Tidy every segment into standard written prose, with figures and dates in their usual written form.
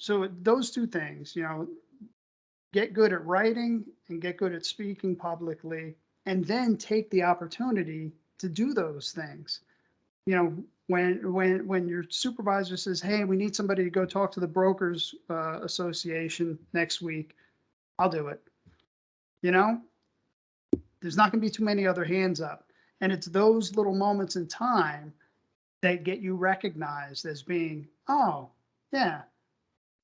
So those two things, get good at writing and get good at speaking publicly, and then take the opportunity to do those things. You know, when your supervisor says, "Hey, we need somebody to go talk to the brokers association next week," I'll do it. You know, there's not going to be too many other hands up, and it's those little moments in time that get you recognized as being, oh, yeah,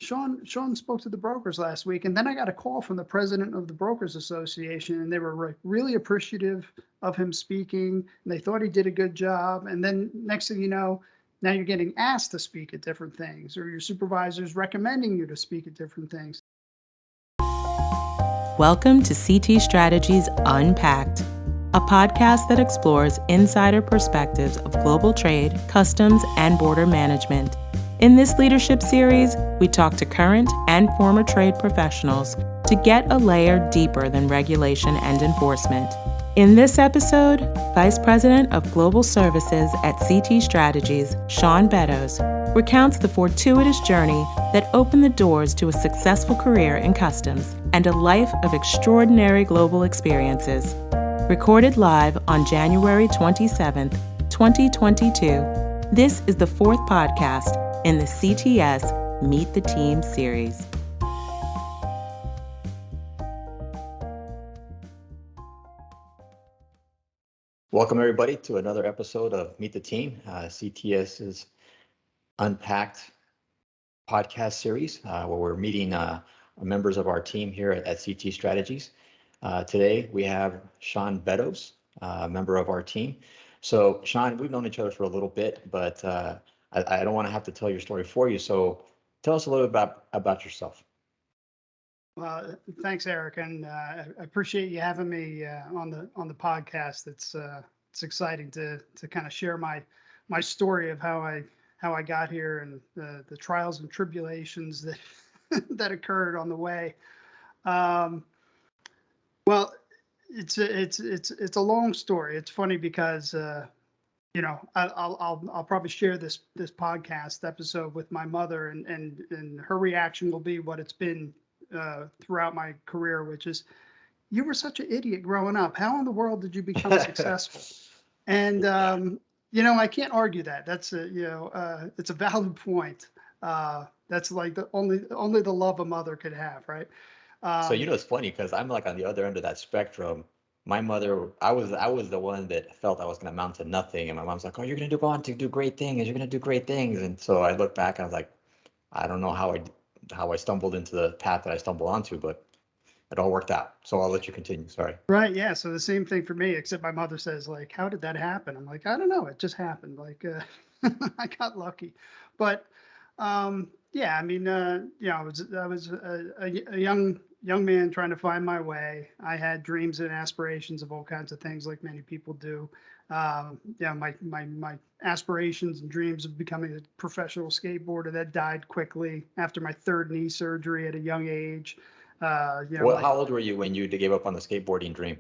Shawn spoke to the brokers last week, and then I got a call from the president of the Brokers Association, and they were really appreciative of him speaking, and they thought he did a good job. And then next thing you know, now you're getting asked to speak at different things, or your supervisor's recommending you to speak at different things. Welcome to CT Strategies Unpacked, a podcast that explores insider perspectives of global trade, customs, and border management. In this leadership series, we talk to current and former trade professionals to get a layer deeper than regulation and enforcement. In this episode, Vice President of Global Services at CT Strategies, Shawn Beddows, recounts the fortuitous journey that opened the doors to a successful career in customs and a life of extraordinary global experiences. Recorded live on January 27th, 2022, this is the fourth podcast in the CTS Meet the Team series. Welcome, everybody, to another episode of Meet the Team, CTS's Unpacked podcast series, where we're meeting members of our team here at CT Strategies. Today, we have Shawn Beddows, a member of our team. So, Shawn, we've known each other for a little bit, but I don't want to have to tell your story for you. So, tell us a little bit about yourself. Well, thanks, Eric, and I appreciate you having me on the podcast. It's exciting to kind of share my story of how I got here and the trials and tribulations that that occurred on the way. Um, well, it's a long story. It's funny because I'll probably share this podcast episode with my mother, and her reaction will be what it's been throughout my career, which is, you were such an idiot growing up. How in the world did you become successful? And Yeah. I can't argue that. That's it's a valid point. That's like the only the love a mother could have, right? So Um, it's funny because I'm like on the other end of that spectrum. My mother, I was the one that felt I was going to amount to nothing, and my mom's like, "Oh, you're going to go on to do great things. You're going to do great things." And so I look back and I was like, I don't know how I stumbled into the path that I stumbled onto, but it all worked out. So I'll let you continue. Sorry. right, yeah. So the same thing for me, except my mother says, like, "How did that happen?" I'm like, "I don't know. It just happened. Like, I got lucky." But yeah, I mean, I was a young man trying to find my way. I had dreams and aspirations of all kinds of things, like many people do. Yeah, my aspirations and dreams of becoming a professional skateboarder, that died quickly after my third knee surgery at a young age. Well, My how old were you when you gave up on the skateboarding dream?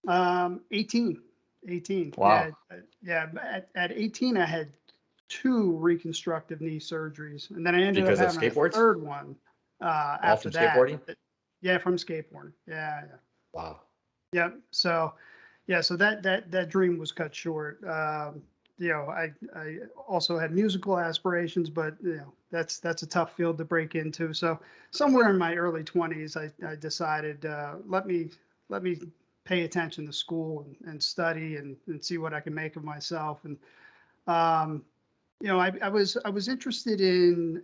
18, 18. Yeah, Wow. yeah. At 18, I had two reconstructive knee surgeries, and then I ended up Because of having a skateboards? third one All after from that. skateboarding? Yeah, from skateboarding. Yeah, yeah. Wow. Yep. So, yeah, so that dream was cut short. I also had musical aspirations, but that's a tough field to break into. So somewhere in my early 20s, I decided, let me pay attention to school and study and see what I can make of myself. And um, I was interested in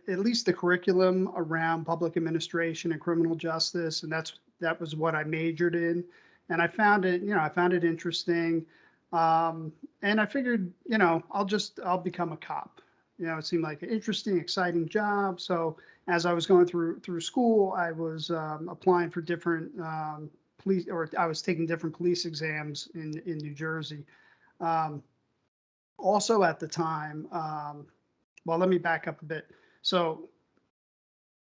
at least the curriculum around public administration and criminal justice, and that was what I majored in. And I found it interesting, and I figured, I'll become a cop. It seemed like an interesting, exciting job. So as I was going through school, I was applying for different police, or I was taking different police exams in New Jersey. Um, Also at the time, well, let me back up a bit. So,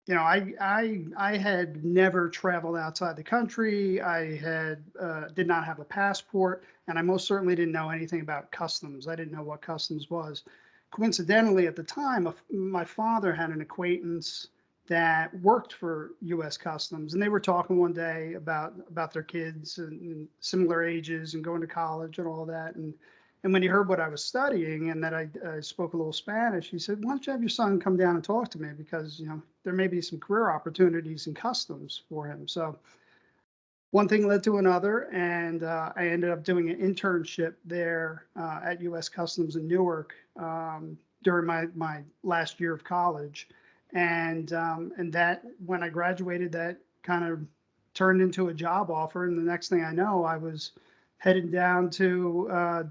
I had never traveled outside the country. I did not have a passport, and I most certainly didn't know anything about customs. I didn't know what customs was. coincidentally, at the time, my father had an acquaintance that worked for U.S. Customs, and they were talking one day about their kids and similar ages and going to college and all that. And when he heard what I was studying and that I spoke a little Spanish, he said, "Why don't you have your son come down and talk to me? Because there may be some career opportunities in customs for him." So one thing led to another, and I ended up doing an internship there at U.S. Customs in Newark during my last year of college, and that when I graduated, that kind of turned into a job offer, and the next thing I know, I was headed down to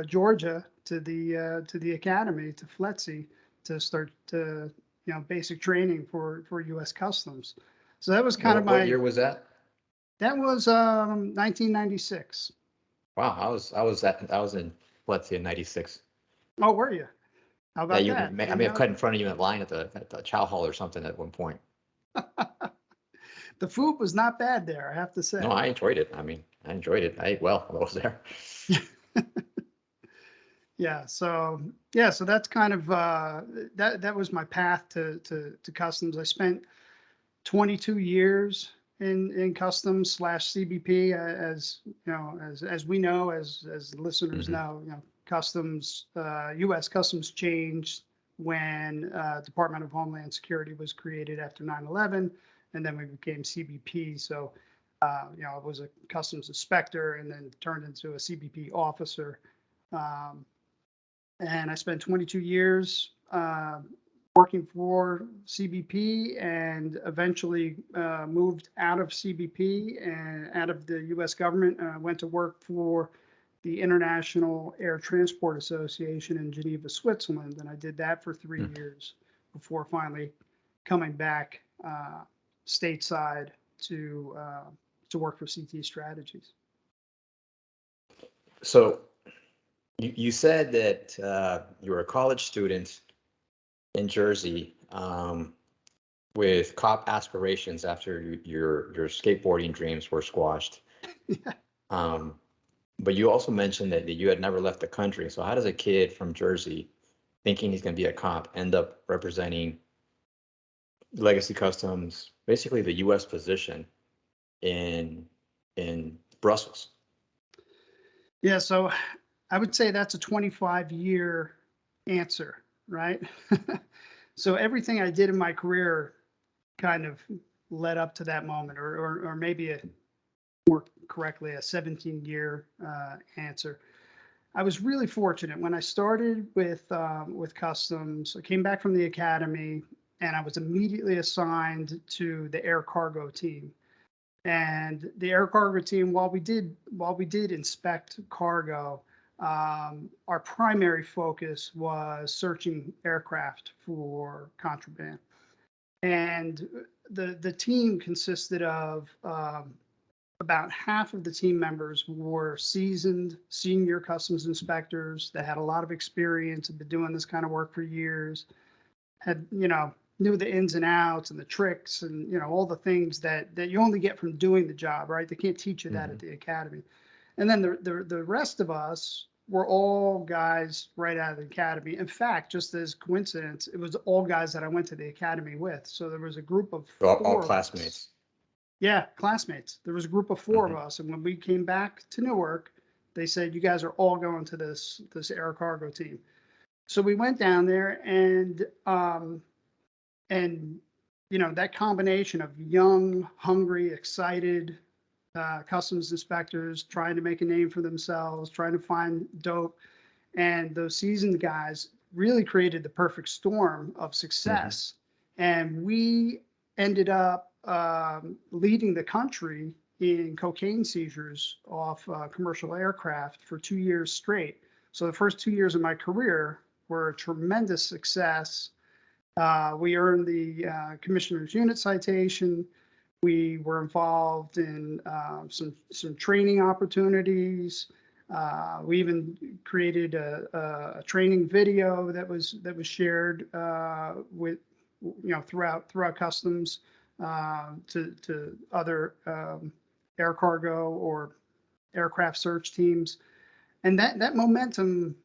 Georgia to the academy to FLETC to start to basic training for U.S. Customs. So that was kind of What my year was that? that was 1996. Wow, I was in let's say in '96. Oh, were you? How Yeah, about that? I may have cut in front of you in line at the chow hall or something at one point. The food was not bad there, I have to No, say. I enjoyed it. I mean, I enjoyed it. I ate well while I was there. Yeah, so that's kind of that was my path to customs. I spent 22 years in customs slash CBP, as as we know, as the listeners Hmm. know, customs, U.S. Customs changed when Department of Homeland Security was created after 9/11, and then we became CBP. So, I was a customs inspector and then turned into a CBP officer. Um, and I spent 22 years working for CBP, and eventually moved out of CBP and out of the U.S. government. Went to work for the International Air Transport Association in Geneva, Switzerland, and I did that for 3 years before finally coming back stateside to work for CT Strategies. So you said that you were a college student in Jersey with cop aspirations after your skateboarding dreams were squashed. Um, but you also mentioned that you had never left the country. So how does a kid from Jersey thinking he's going to be a cop end up representing Legacy Customs, basically the U.S. position in Brussels? Yeah, so I would say that's a 25-year answer, right? So everything I did in my career kind of led up to that moment, or maybe more correctly, a 17-year answer. I was really fortunate when I started with customs. I came back from the academy, and I was immediately assigned to the air cargo team. And the air cargo team, while we did inspect cargo, our primary focus was searching aircraft for contraband. And the team consisted of about half of the team members were seasoned senior customs inspectors that had a lot of experience, had been doing this kind of work for years, had knew the ins and outs and the tricks and all the things that you only get from doing the job, right? They can't teach you that Mm-hmm. at the academy. And then the rest of us were all guys right out of the academy. In fact, just as coincidence, it was all guys that I went to the academy with. So there was a group of All four of us. classmates. Yeah, classmates. There was a group of four of Mm-hmm. us, and when we came back to Newark, they said, "You guys are all going to this air cargo team." So we went down there, and that combination of young, hungry, excited customs inspectors trying to make a name for themselves, trying to find dope, and those seasoned guys really created the perfect storm of Mm-hmm. success. And we ended up leading the country in cocaine seizures off commercial aircraft for 2 years straight. So the first 2 years of my career were a tremendous success. We earned the Commissioner's Unit citation. We were involved in some training opportunities. We even created a training video that was shared with throughout customs to other air cargo or aircraft search teams, and that momentum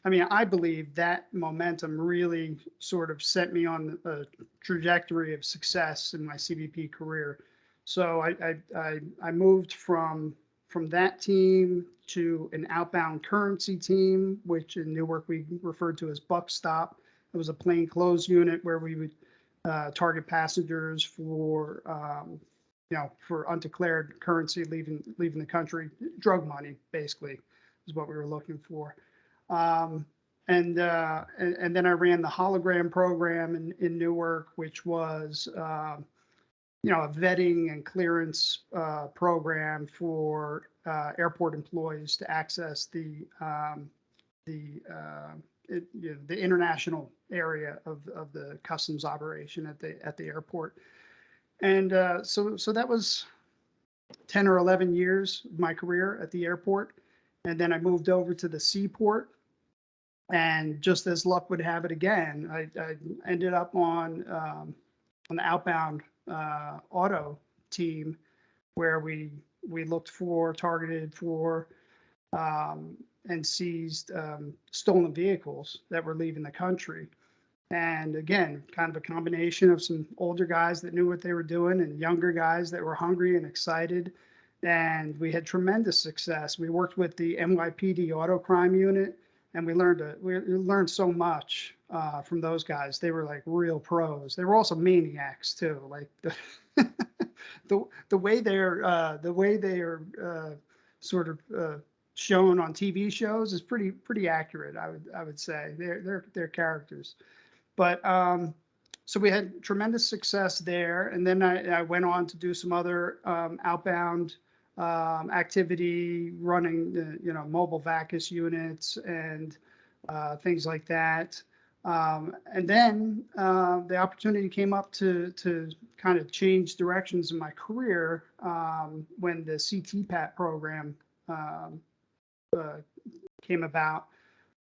I mean, I believe that momentum really sort of set me on a trajectory of success in my CBP career. So I moved from that team to an outbound currency team, which in Newark we referred to as Buck Stop. It was a plain clothes unit where we would target passengers for for undeclared currency leaving the country, drug money basically is what we were looking for. Um, and then I ran the hologram program in Newark, which was a vetting and clearance program for airport employees to access the the international area of the customs operation at the airport. And so that was 10 or 11 years of my career at the airport. And then I moved over to the seaport. And just as luck would have it again, I ended up on the outbound auto team where we looked for, targeted for, and seized stolen vehicles that were leaving the country. And again, kind of a combination of some older guys that knew what they were doing and younger guys that were hungry and excited. And we had tremendous success. We worked with the NYPD Auto Crime Unit, and we learned so much from those guys. They were like real pros. They were also maniacs too. Like the way they are sort of shown on TV shows is pretty accurate. I would say they're characters. But so we had tremendous success there, and then I went on to do some other outbound activity, running the mobile VACUS units and things like that. And then the opportunity came up to kind of change directions in my career when the CTPAT program uh, came about.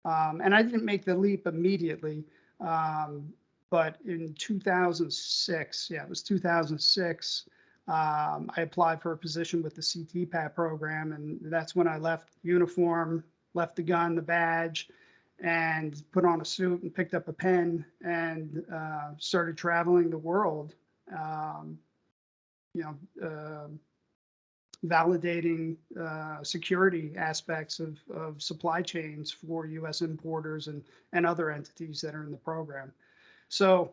And I didn't make the leap immediately. But in 2006, yeah, it was 2006, I applied for a position with the CTPAT program. And that's when I left uniform, left the gun, the badge, and put on a suit and picked up a pen and started traveling the world, um, you know, validating security aspects of supply chains for U.S. importers and other entities that are in the program. So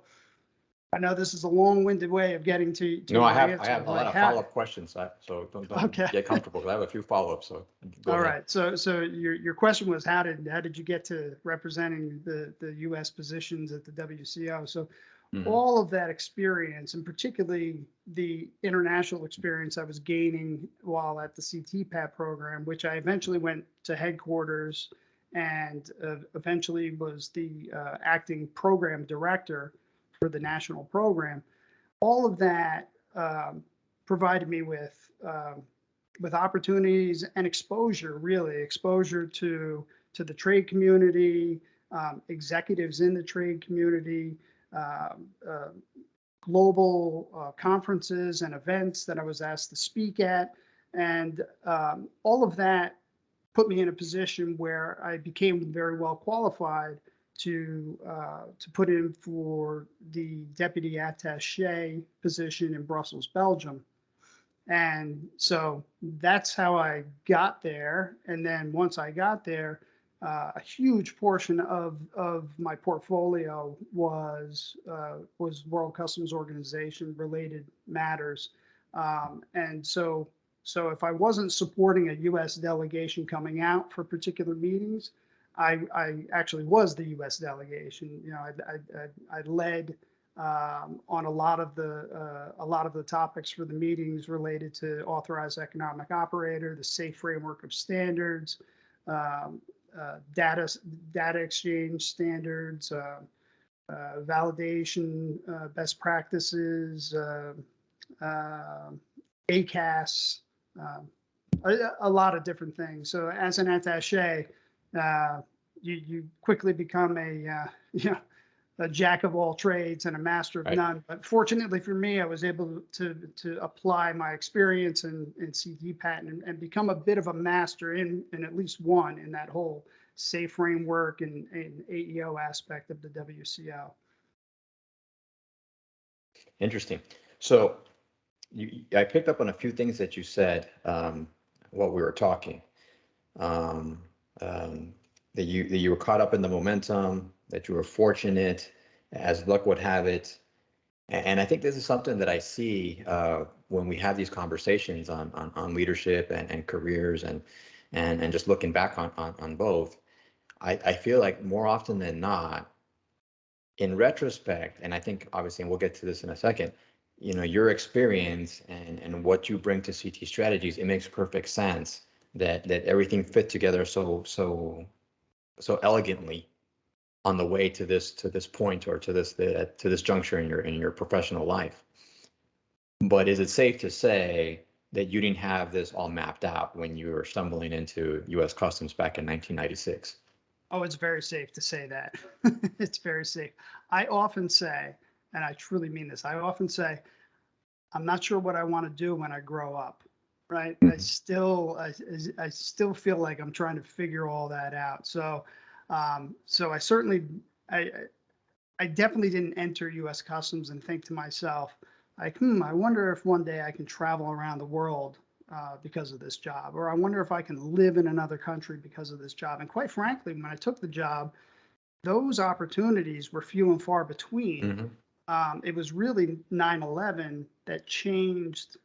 I know this is a long-winded way of getting to No, I your have answer. a lot Like of how? follow-up questions, so don't Okay. get comfortable, because I have a few follow-ups, so go All ahead. right. So your question was how did you get to representing the U.S. positions at the WCO? So Mhm. all of that experience, and particularly the international experience I was gaining while at the CTPAT program, which I eventually went to headquarters and eventually was the acting program director for the national program. All of that provided me with opportunities and exposure, really exposure to the trade community, executives in the trade community, uh, uh, global conferences and events that I was asked to speak at. And all of that put me in a position where I became very well qualified to put in for the deputy attaché position in Brussels, Belgium. And so that's how I got there. And then once I got there, a huge portion of my portfolio was World Customs Organization related matters. And so if I wasn't supporting a U.S. delegation coming out for particular meetings, I actually was the U.S. delegation. I led on a lot of the topics for the meetings related to authorized economic operator, the safe framework of standards, um, data exchange standards, validation, best practices, uh, ACAS, um, a lot of different things. So as an attaché, you quickly become a jack of all trades and a master of Right. none. But fortunately for me, I was able to apply my experience in CTPAT and become a bit of a master in at least one in that whole safe framework and AEO aspect of the WCO. Interesting. So I picked up on a few things that you said while we were talking. Um, that you were caught up in the momentum, that you were fortunate, as luck would have it. And I think this is something that I see when we have these conversations on leadership and careers and just looking back on both. I feel like more often than not, in retrospect, and I think obviously, and we'll get to this in a second, your experience and what you bring to CT Strategies, it makes perfect sense that everything fit together so elegantly on the way to this point or to this juncture in your professional life. But is it safe to say that you didn't have this all mapped out when you were stumbling into U.S. Customs back in 1996? Oh, it's very safe to say that. It's very safe. I often say, and I truly mean this, I often say, I'm not sure what I want to do when I grow up, right? I still feel like I'm trying to figure all that out. So, so I I definitely didn't enter U.S. Customs and think to myself, like, I wonder if one day I can travel around the world because of this job, or I wonder if I can live in another country because of this job. And quite frankly, when I took the job, those opportunities were few and far between. Mm-hmm. It was really 9/11 that changed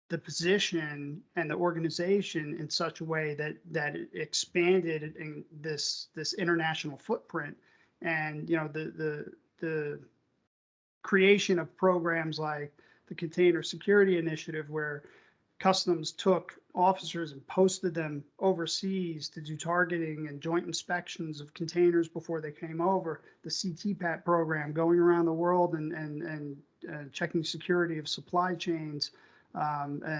the position and the organization in such a way that it expanded in this international footprint. And the creation of programs like the Container Security Initiative, where Customs took officers and posted them overseas to do targeting and joint inspections of containers before they came over. The CTPAT program, going around the world and checking security of supply chains.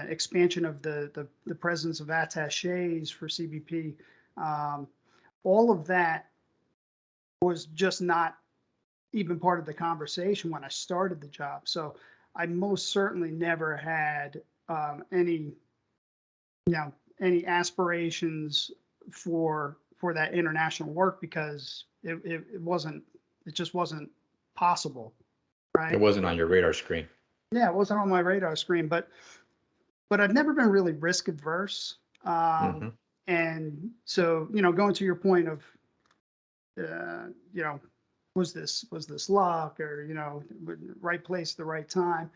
Expansion of the presence of attaches for CBP. All of that was just not even part of the conversation when I started the job. So I most certainly never had any aspirations for that international work, because it just wasn't possible, It right? wasn't on your radar screen. Yeah, it wasn't on my radar screen, but I've never been really risk adverse. Mm-hmm. And so, going to your point of, uh, you know, was this luck, or, right place, the right time?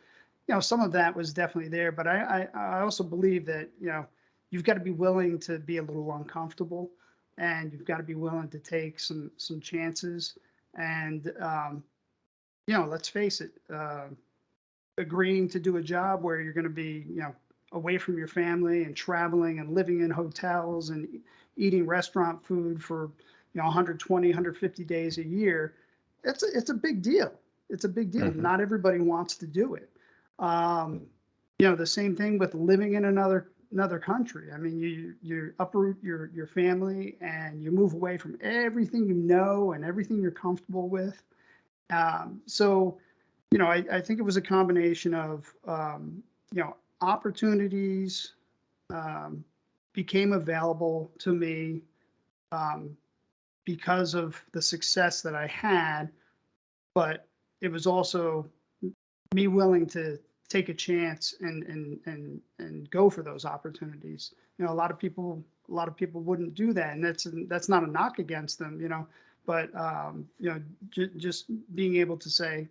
Some of that was definitely there, but I also believe that, you've got to be willing to be a little uncomfortable, and you've got to be willing to take some chances. And, let's face it, agreeing to do a job where you're going to be, away from your family and traveling and living in hotels and eating restaurant food for, 120, 150 days a year, it's a big deal. It's a big deal. Mm-hmm. Not everybody wants to do it. The same thing with living in another country. I mean, you uproot your family and you move away from everything and everything you're comfortable with. So, I think it was a combination of, opportunities became available to me because of the success that I had, but it was also me willing to take a chance and go for those opportunities. A lot of people wouldn't do that, and that's not a knock against them, but just being able to say,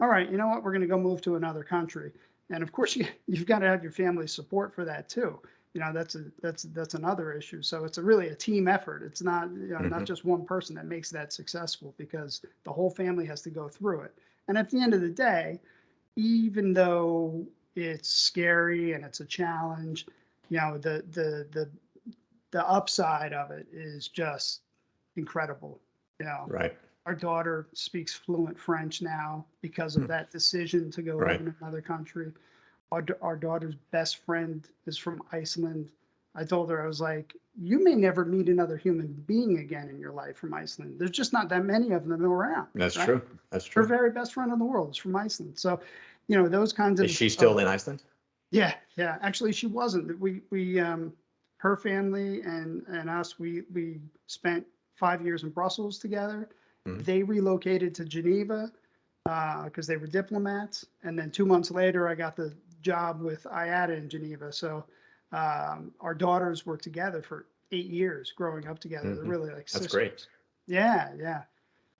all right, you know what, we're going to go move to another country. And of course, you've got to have your family's support for that too. That's another issue. So it's really a team effort. It's not, Mm-hmm. not just one person that makes that successful, because the whole family has to go through it. And at the end of the day, even though it's scary and it's a challenge, the upside of it is just incredible. Right. Our daughter speaks fluent French now because of that decision to go live Right. in another country. Our daughter's best friend is from Iceland. I told her, I was like, you may never meet another human being again in your life from Iceland. There's just not that many of them around. That's Right? true. That's Her true. very best friend in the world is from Iceland. So, those kinds Is she still in Iceland? yeah, yeah. Actually, she wasn't. Her family and us, we spent 5 years in Brussels together. Mhm. They relocated to Geneva because they were diplomats. And then 2 months later, I got the job with IATA in Geneva. So our daughters were together for 8 years growing up together. They're Mhm. really like That's great. sisters. Yeah, yeah.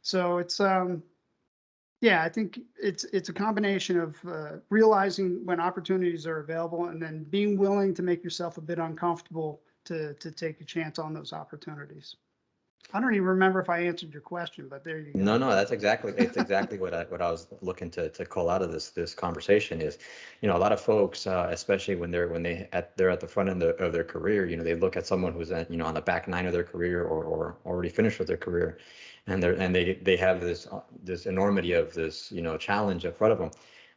So it's yeah, I think it's a combination of realizing when opportunities are available and then being willing to make yourself a bit uncomfortable to take a chance on those opportunities. I don't even remember if I answered your question, but there you No, go. no, it's exactly what I was looking to call out of this conversation is, a lot of folks, especially when they're at the front end of their career, they look at someone who's at, on the back nine of their career or already finished with their career, and they have this enormity of this, challenge in front of them.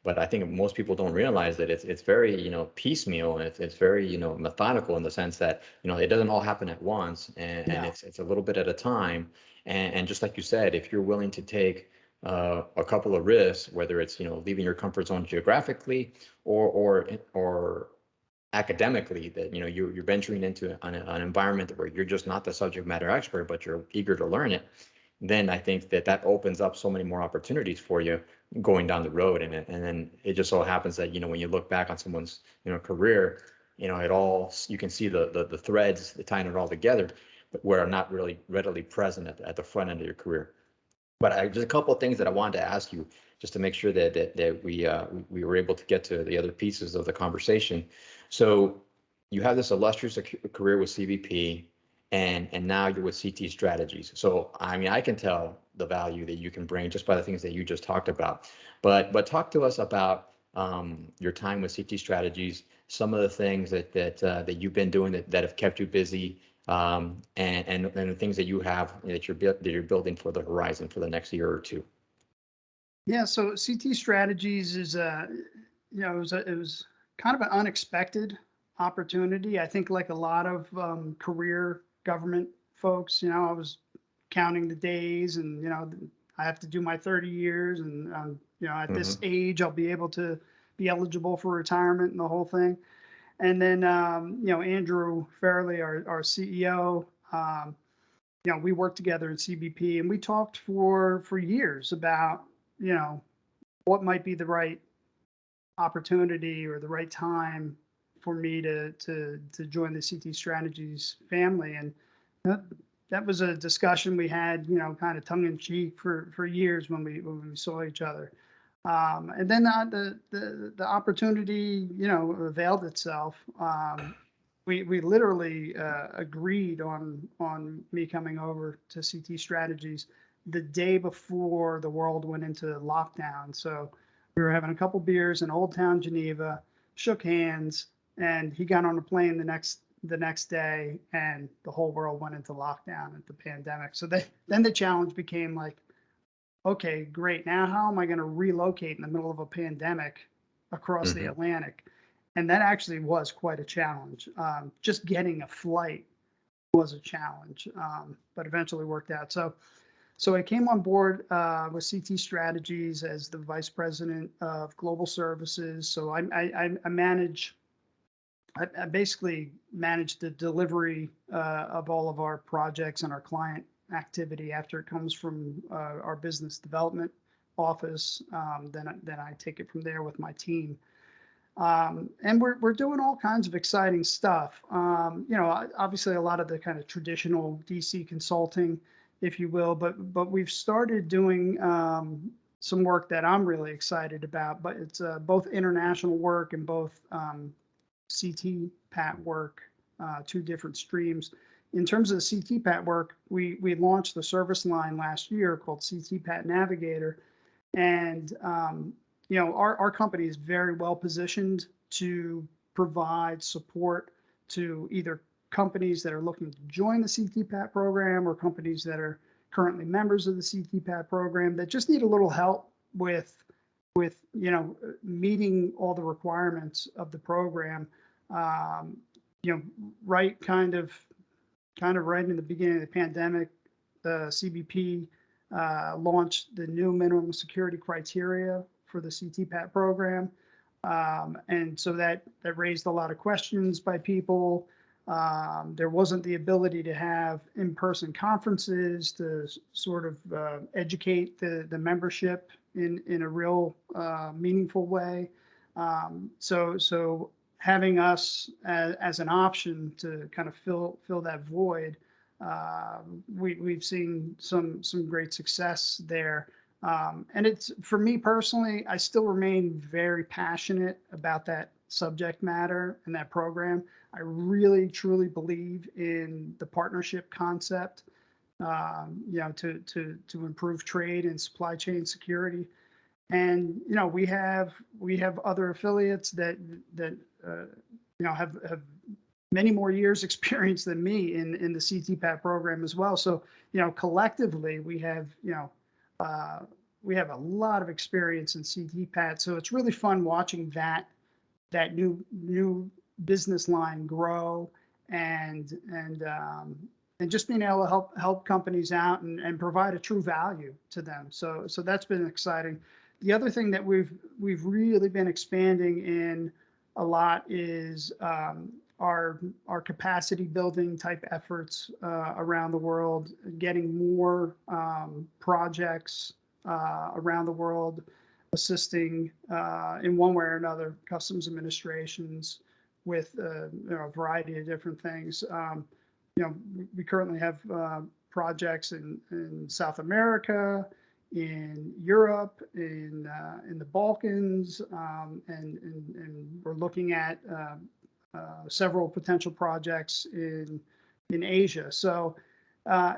But I think most people don't realize that it's very, piecemeal, and it's very, methodical in the sense that, it doesn't all happen at once, and No. it's a little bit at a time. And just like you said, if you're willing to take a couple of risks, whether it's, leaving your comfort zone geographically or academically, that, you're venturing into an environment where you're just not the subject matter expert, but you're eager to learn it, then I think that opens up so many more opportunities for you going down the road. And then it just so happens that, when you look back on someone's, career, you can see the threads that tying it all together, but where are not really readily present at the front end of your career. But just a couple of things that I wanted to ask you, just to make sure that we were able to get to the other pieces of the conversation. So you have this illustrious career with CBP, and now you're with CT Strategies. So I mean, I can tell the value that you can bring just by the things that you just talked about. But talk to us about your time with CT Strategies, some of the things that you've been doing that have kept you busy, and the things that you have that you're building for the horizon for the next year or two. Yeah, so CT Strategies is it was kind of an unexpected opportunity. I think like a lot of career government folks, I was counting the days and, I have to do my 30 years and, at this Mm-hmm. age, I'll be able to be eligible for retirement and the whole thing. And then, Andrew Fairley, our CEO, we worked together in CBP and we talked for years about, what might be the right opportunity or the right time for me to join the CT Strategies family. And that, that was a discussion we had, kind of tongue in cheek for years when we saw each other. And then the opportunity, availed itself. We literally agreed on me coming over to CT Strategies the day before the world went into lockdown. So we were having a couple beers in Old Town Geneva, shook hands, and he got on a plane the next day, and the whole world went into lockdown at the pandemic. So then the challenge became like, okay, great. Now how am I going to relocate in the middle of a pandemic across the Mm-hmm. Atlantic? And that actually was quite a challenge. Just getting a flight was a challenge, but eventually worked out. So I came on board with CT Strategies as the vice president of global services. So I basically manage the delivery of all of our projects and our client activity after it comes from our business development office. Then I take it from there with my team. And we're doing all kinds of exciting stuff. Obviously a lot of the kind of traditional DC consulting, if you will, but we've started doing some work that I'm really excited about. But it's both international work and both CTPAT work, two different streams. In terms of the CTPAT work, we launched the service line last year called CTPAT Navigator, and our company is very well positioned to provide support to either companies that are looking to join the CTPAT program or companies that are currently members of the CTPAT program that just need a little help with meeting all the requirements of the program. Um, right kind of right in the beginning of the pandemic, the CBP launched the new minimum security criteria for the CTPAT program. And so that raised a lot of questions by people. There wasn't the ability to have in-person conferences to sort of educate the membership in a real meaningful way. So having us as an option to kind of fill that void, we've seen some great success there. And it's, for me personally, I still remain very passionate about that subject matter and that program. I really truly believe in the partnership concept, to improve trade and supply chain security. And we have other affiliates that have many more years experience than me in the CTPAT program as well. So collectively we have a lot of experience in CTPAT. So it's really fun watching that new business line grow, and just being able to help companies out and provide a true value to them. So that's been exciting. The other thing that we've really been expanding in a lot is our capacity building type efforts around the world, getting more projects around the world, assisting in one way or another customs administrations with a variety of different things. We currently have projects in South America, in Europe, in the Balkans, and we're looking at several potential projects in Asia. So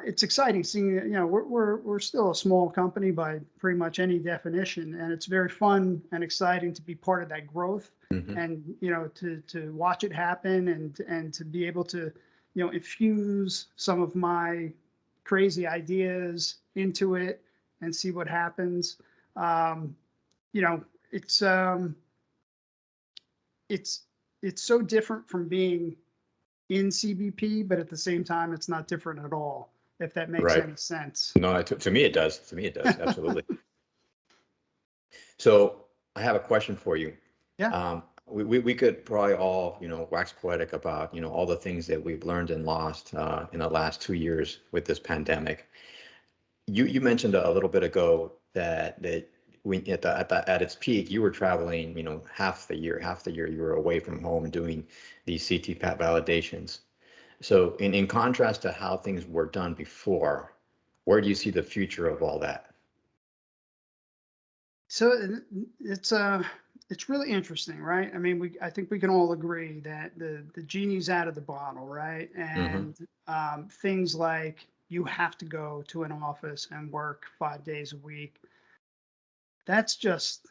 it's exciting seeing that, we're still a small company by pretty much any definition, and it's very fun and exciting to be part of that growth. Mhm. And to watch it happen, and to be able to infuse some of my crazy ideas into it and see what happens. You know, it's it's so different from being in CBP, but at the same time, it's not different at all, if that makes Right. any sense. No, to me it does. To me it does. Absolutely. So I have a question for you. Yeah. We could probably all, wax poetic about, all the things that we've learned and lost in the last 2 years with this pandemic. You mentioned a little bit ago that when at its peak, you were traveling, half the year you were away from home doing these CTPAT validations. So in contrast to how things were done before, where do you see the future of all that? So it's really interesting, right? I mean, I think we can all agree that the genie's out of the bottle, right? Hmm. And things like you have to go to an office and work 5 days a week. It's just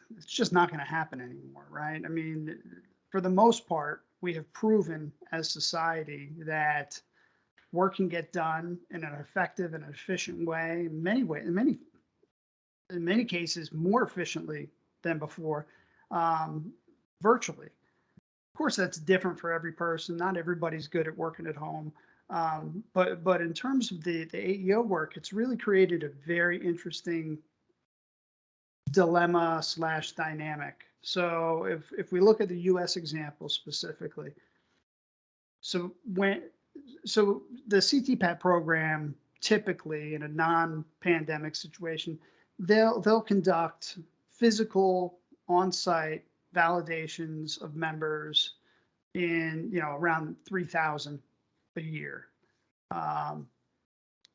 not going to happen anymore, right? I mean, for the most part, we have proven as society that work can get done in an effective and efficient way, in many cases more efficiently than before, um, virtually. Of course, that's different for every person. Not everybody's good at working at home. But in terms of the AEO work, it's really created a very interesting dilemma slash dynamic. So if we look at the U.S. example specifically, so the CTPAT program, typically in a non-pandemic situation, they'll conduct physical on-site validations of members in around 3,000 a year. Um,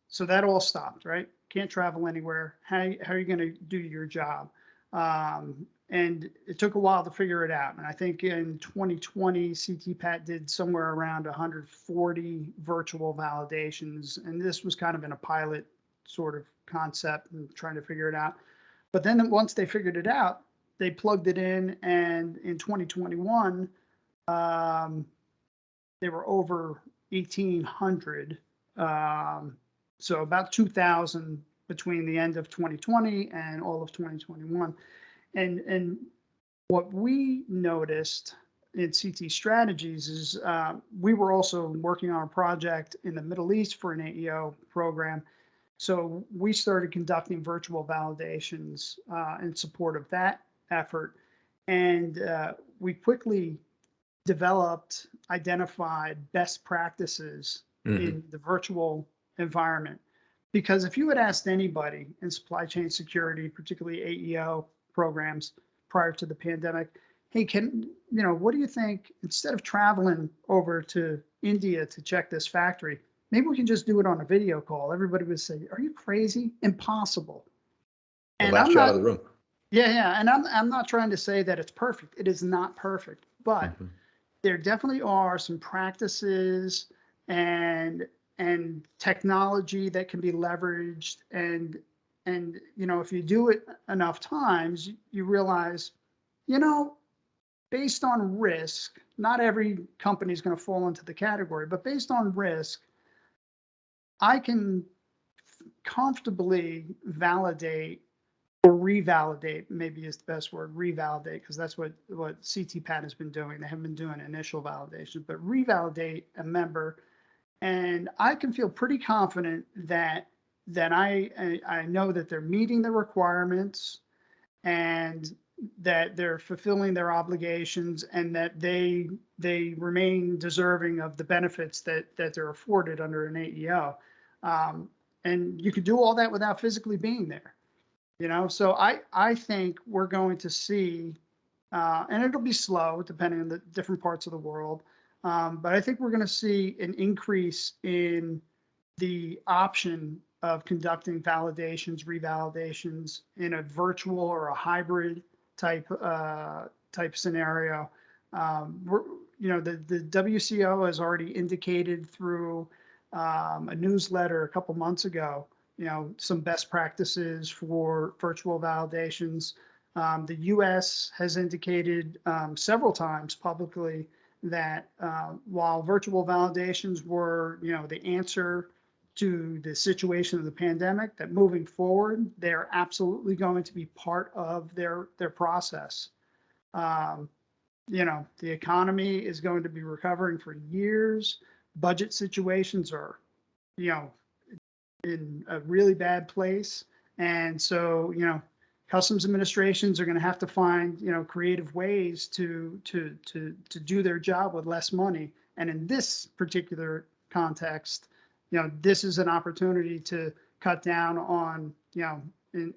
so that all stopped, right? Can't travel anywhere. How are you going to do your job? And it took a while to figure it out. And I think in 2020, CTPAT did somewhere around 140 virtual validations. And this was kind of in a pilot sort of concept and trying to figure it out. But then once they figured it out, they plugged it in. And in 2021, they were over 1,800. So about 2,000 between the end of 2020 and all of 2021. And what we noticed in CT Strategies is we were also working on a project in the Middle East for an AEO program. So we started conducting virtual validations in support of that effort. And we quickly developed, identified best practices in the virtual environment. Because if you had asked anybody in supply chain security, particularly AEO programs prior to the pandemic, hey, what do you think, instead of traveling over to India to check this factory, maybe we can just do it on a video call? Everybody would say, are you crazy? Impossible. It And laughed I'm you out of not, the room. yeah. And I'm not trying to say that it's perfect. It is not perfect, but there definitely are some practices and technology that can be leveraged, and if you do it enough times, you realize, you know based on risk, not every company is going to fall into the category, but based on risk, I can comfortably validate or revalidate, maybe is the best word, revalidate, because that's what CTPAT has been doing. They haven't been doing initial validation, but revalidate a member, and I can feel pretty confident that I know that they're meeting the requirements, and that they're fulfilling their obligations, and that they remain deserving of the benefits that they're afforded under an AEO. And you could do all that without physically being there. So I think we're going to see, and it'll be slow depending on the different parts of the world, but I think we're going to see an increase in the option of conducting validations, revalidations in a virtual or a hybrid type scenario. The WCO has already indicated through a newsletter a couple months ago, some best practices for virtual validations. The U.S. has indicated several times publicly that while virtual validations were, the answer to the situation of the pandemic, that moving forward, they're absolutely going to be part of their process. The economy is going to be recovering for years. Budget situations are, in a really bad place. And so, customs administrations are going to have to find, creative ways to do their job with less money. And in this particular context, this is an opportunity to cut down on,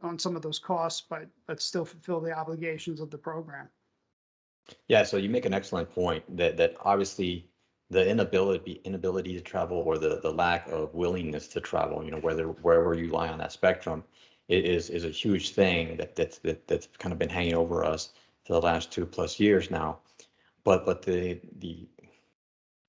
on some of those costs, but still fulfill the obligations of the program. Yeah, so you make an excellent point that obviously the inability to travel, or the lack of willingness to travel, wherever you lie on that spectrum, is a huge thing that's kind of been hanging over us for the last 2+ years now. But the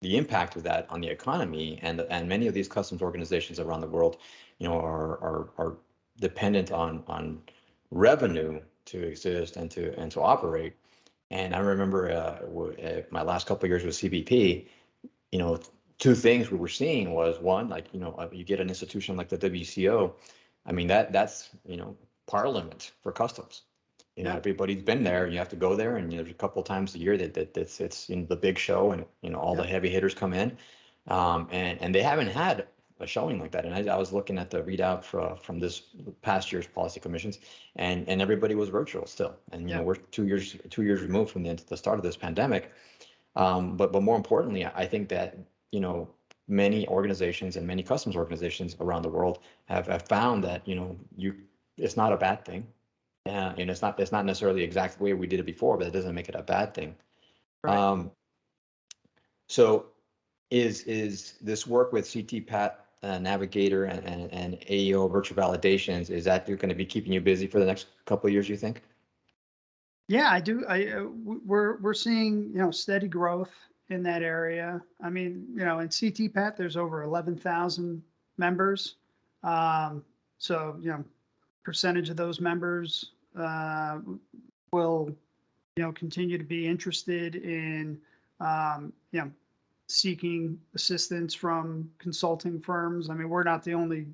impact of that on the economy, and many of these customs organizations around the world, are dependent on revenue to exist and to operate. And I remember my last couple of years with CBP, two things we were seeing was, one, like, you get an institution like the WCO. I mean, that's, parliament for customs. Everybody's been there. You have to go there, and there's a couple of times a year that it's the big show, and all the heavy hitters come in, and they haven't had a showing like that. And I was looking at the readout from this past year's policy commissions, and everybody was virtual still. And we're 2 years removed from the start of this pandemic. But more importantly, I think that many organizations and many customs organizations around the world have found that it's not a bad thing. And it's not necessarily the exact way we did it before, but it doesn't make it a bad thing. Right. So is this work with CTPAT Navigator and AEO virtual validations, is that going to be keeping you busy for the next couple of years, you think? Yeah, I do. We're seeing, steady growth in that area. I mean, in CTPAT, there's over 11,000 members. So, percentage of those members will, continue to be interested in, seeking assistance from consulting firms. I mean, we're not the only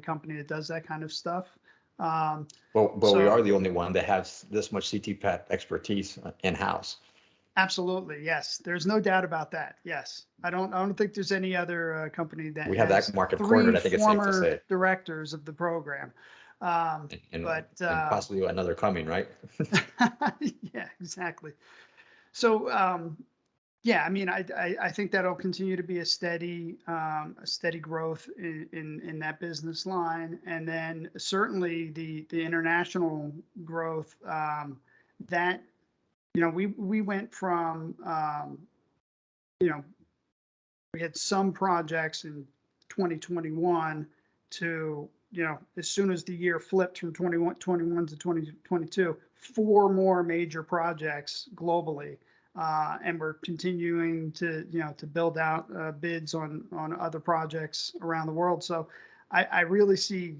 company that does that kind of stuff. But we are the only one that has this much CTPAT expertise in-house. Absolutely, yes. There's no doubt about that. Yes, I don't think there's any other company that We have has that market 3 cornered, I think it's safe to say. directors of the program. And possibly another coming, right? Yeah, exactly. So, yeah, I mean, I think that'll continue to be a steady growth in that business line, and then certainly the international growth. That we went from you know we had some projects in 2021 to, as soon as the year flipped from 21 to 2022, four more major projects globally. And we're continuing to build out bids on other projects around the world. So I really see,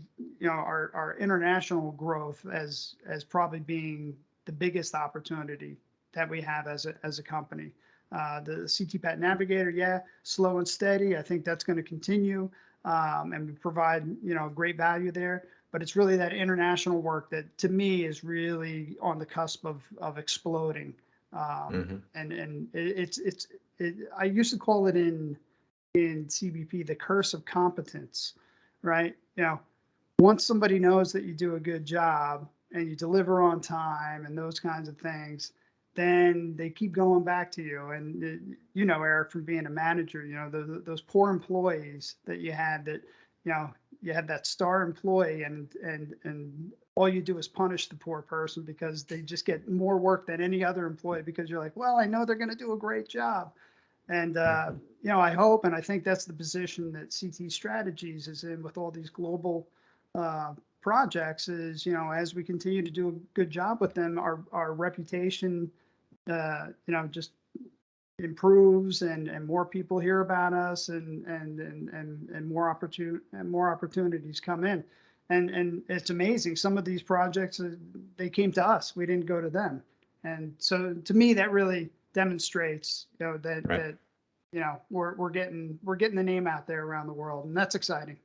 our international growth as probably being the biggest opportunity that we have as a company. The CTPAT Navigator, yeah, slow and steady. I think that's going to continue, and we provide great value there. But it's really that international work that, to me, is really on the cusp of exploding. And I used to call it in CBP the curse of competence, right? Once somebody knows that you do a good job and you deliver on time and those kinds of things, then they keep going back to you. And Eric, from being a manager, those poor employees that you had, that you had that star employee, and all you do is punish the poor person because they just get more work than any other employee, because you're like, well, I know they're going to do a great job. And I hope, and I think that's the position that CT Strategies is in with all these global projects, is, as we continue to do a good job with them, our reputation just improves, and more people hear about us, and more opportunities come in. And it's amazing. Some of these projects, they came to us. We didn't go to them. And so, to me, that really demonstrates, that Right. we're getting the name out there around the world, and that's exciting.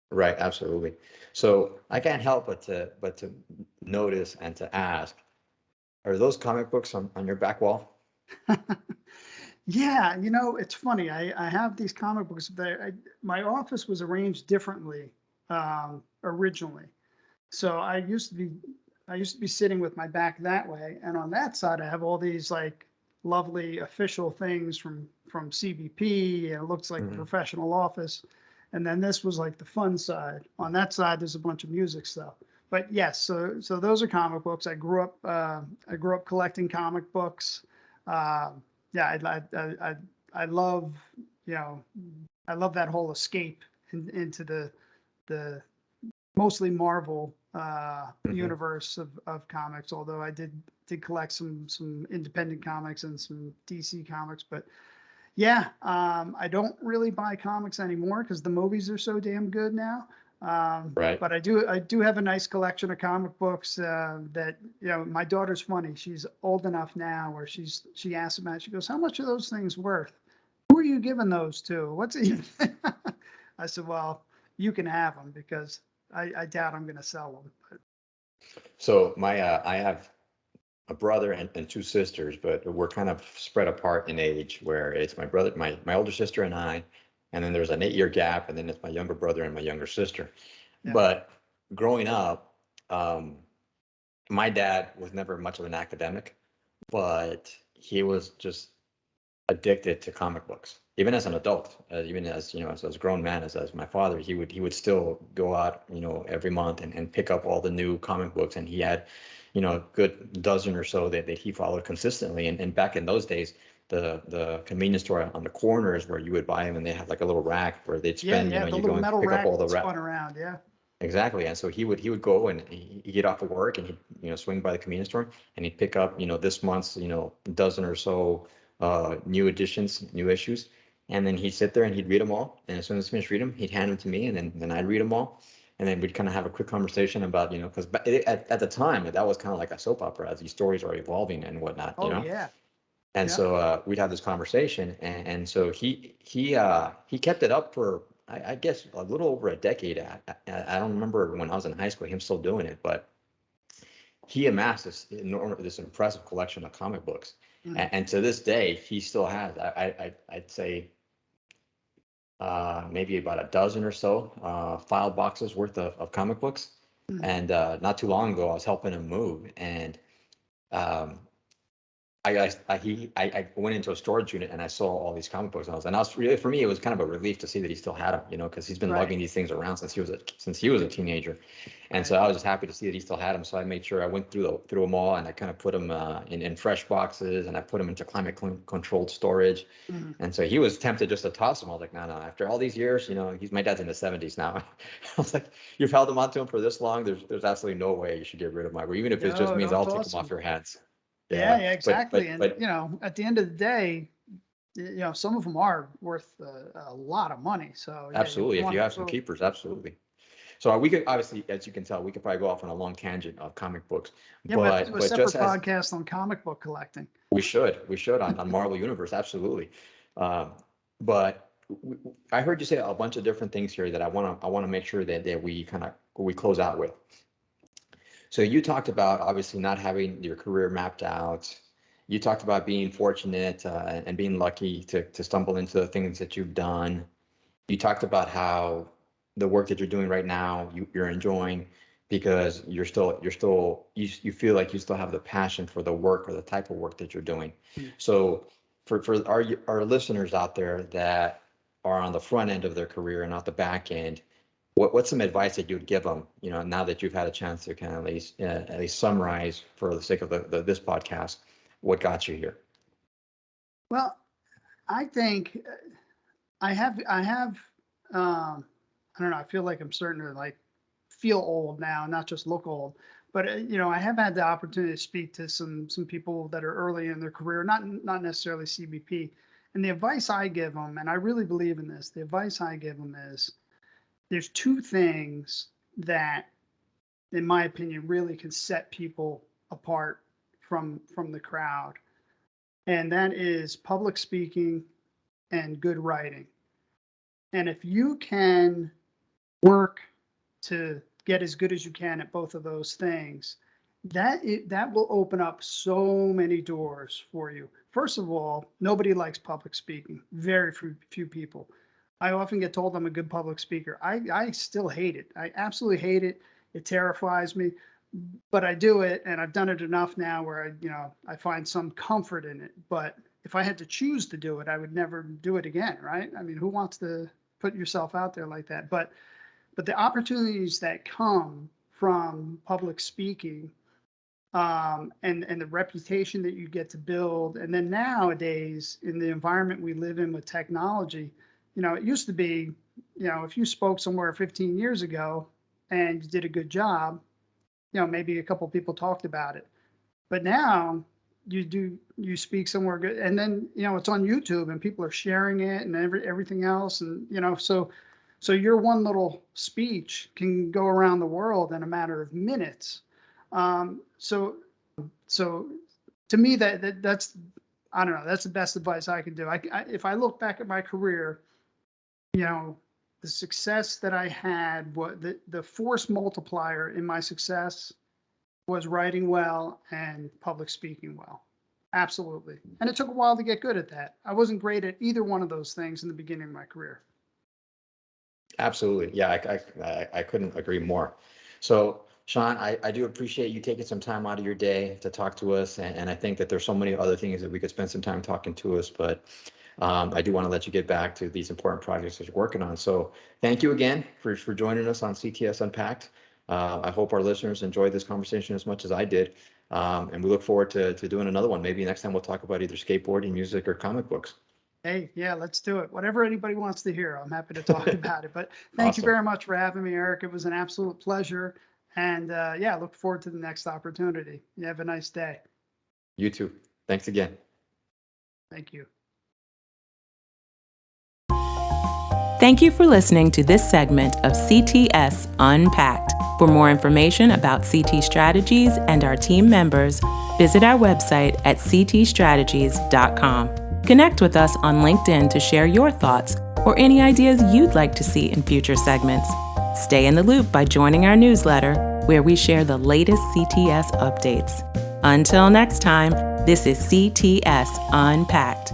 Right, absolutely. So I can't help but to notice and to ask, are those comic books on your back wall? Yeah, it's funny. I have these comic books there. My office was arranged differently originally. So I used to be sitting with my back that way, and on that side I have all these like lovely official things from CBP, and it looks like a professional office. And then this was like the fun side. On that side, there's a bunch of music stuff. But yes, so those are comic books. I grew up collecting comic books. Uh, yeah, I love, I love that whole escape into the mostly Marvel universe of comics. Although I did collect some independent comics and some DC comics. But yeah, I don't really buy comics anymore because the movies are so damn good now. Right. But I do have a nice collection of comic books that, my daughter's funny. She's old enough now where she asks about. She goes, "How much are those things worth? Who are you giving those to? What's it?" I said, "Well, you can have them, because I doubt I'm going to sell them." But, So I have a brother and two sisters, but we're kind of spread apart in age, where it's my brother, my older sister and I, and then there's an 8-year gap, and then it's my younger brother and my younger sister. yeah. But growing up, um, my dad was never much of an academic, but he was just addicted to comic books. Even as an adult, even as as a grown man, as my father, he would still go out, every month, and pick up all the new comic books, and he had, a good dozen or so that he followed consistently. And back in those days, the convenience store on the corner is where you would buy them, and they had like a little rack where they'd Yeah, spend, yeah, the you little go and metal pick up rack all the that spun around. Yeah. Exactly. And so he would go, and he'd get off of work, and he'd, swing by the convenience store, and he'd pick up, this month's, dozen or so new editions, new issues. And then he'd sit there and he'd read them all. And as soon as he finished reading them, he'd hand them to me, and then I'd read them all. And then we'd kind of have a quick conversation about, because at the time, that was kind of like a soap opera, as these stories are evolving and whatnot. Oh yeah. And Yep. so we'd have this conversation, and so he kept it up for, I guess, a little over a decade. I don't remember when I was in high school him still doing it, but he amassed this impressive collection of comic books, Mhm. and to this day he still has. I'd say maybe about a dozen or so file boxes worth of comic books. Mhm. And not too long ago, I was helping him move, and um, I went into a storage unit and I saw all these comic books, and I was really, for me, it was kind of a relief to see that he still had them, because he's been Right. lugging these things around since he was a teenager, and so I was just happy to see that he still had them. So I made sure I went through them all, and I kind of put them in fresh boxes, and I put them into controlled storage. Mhm. And so he was tempted just to toss them. I was like, no, after all these years, my dad's in his 70s now. I was like, you've held them onto him for this long. There's absolutely no way you should get rid of them, or even if it just No, means don't I'll take toss them off them. your hands. Yeah, Yeah, yeah, exactly. And but at the end of the day, some of them are worth a lot of money. So yeah, you absolutely, if want you to have some keepers, absolutely. So we could, obviously, as you can tell, we could probably go off on a long tangent of comic books, Yeah, we have to do a but just separate as podcast on comic book collecting. we should on Marvel Universe, absolutely. But I heard you say a bunch of different things here that I want to make sure that we close out with. So you talked about obviously not having your career mapped out. You talked about being fortunate and being lucky to stumble into the things that you've done. You talked about how the work that you're doing right now, you're enjoying because you feel like you still have the passion for the work or the type of work that you're doing. Mm. So for our listeners out there that are on the front end of their career and not the back end, what's some advice that you'd give them, now that you've had a chance to kind of at least summarize for the sake of this podcast, what got you here? Well, I think I have I don't know, I feel like I'm starting to like feel old now, not just look old. But I have had the opportunity to speak to some people that are early in their career, not necessarily CBP. And the advice I give them, and I really believe in this, the advice I give them is there's two things that, in my opinion, really can set people apart from the crowd, and that is public speaking and good writing. And if you can work to get as good as you can at both of those things, that will open up so many doors for you. First of all, nobody likes public speaking. Very few people. I often get told I'm a good public speaker. I still hate it. I absolutely hate it. It terrifies me, but I do it, and I've done it enough now where I find some comfort in it. But if I had to choose to do it, I would never do it again, right? I mean, who wants to put yourself out there like that? But the opportunities that come from public speaking, and the reputation that you get to build, and then nowadays in the environment we live in with technology, it used to be, if you spoke somewhere 15 years ago and you did a good job, maybe a couple people talked about it. But now you speak somewhere good, and then it's on YouTube and people are sharing it and everything else, and so your one little speech can go around the world in a matter of minutes. So to me, that's, I don't know, that's the best advice I can do. If I look back at my career, you know, the success that I had, what the force multiplier in my success was writing well and public speaking well. Absolutely. And it took a while to get good at that. I wasn't great at either one of those things in the beginning of my career. Absolutely. Yeah, I couldn't agree more. So, Shawn, I do appreciate you taking some time out of your day to talk to us. And I think that there's so many other things that we could spend some time talking to us, but I do want to let you get back to these important projects that you're working on. So thank you again for joining us on CTS Unpacked. I hope our listeners enjoyed this conversation as much as I did. And we look forward to doing another one. Maybe next time we'll talk about either skateboarding, music, or comic books. Hey, yeah, let's do it. Whatever anybody wants to hear, I'm happy to talk about it. But thank you Awesome. very much for having me, Eric. It was an absolute pleasure. And yeah, look forward to the next opportunity. You have a nice day. You too. Thanks again. Thank you. Thank you for listening to this segment of CTS Unpacked. For more information about CT Strategies and our team members, visit our website at ctstrategies.com. Connect with us on LinkedIn to share your thoughts or any ideas you'd like to see in future segments. Stay in the loop by joining our newsletter, where we share the latest CTS updates. Until next time, this is CTS Unpacked.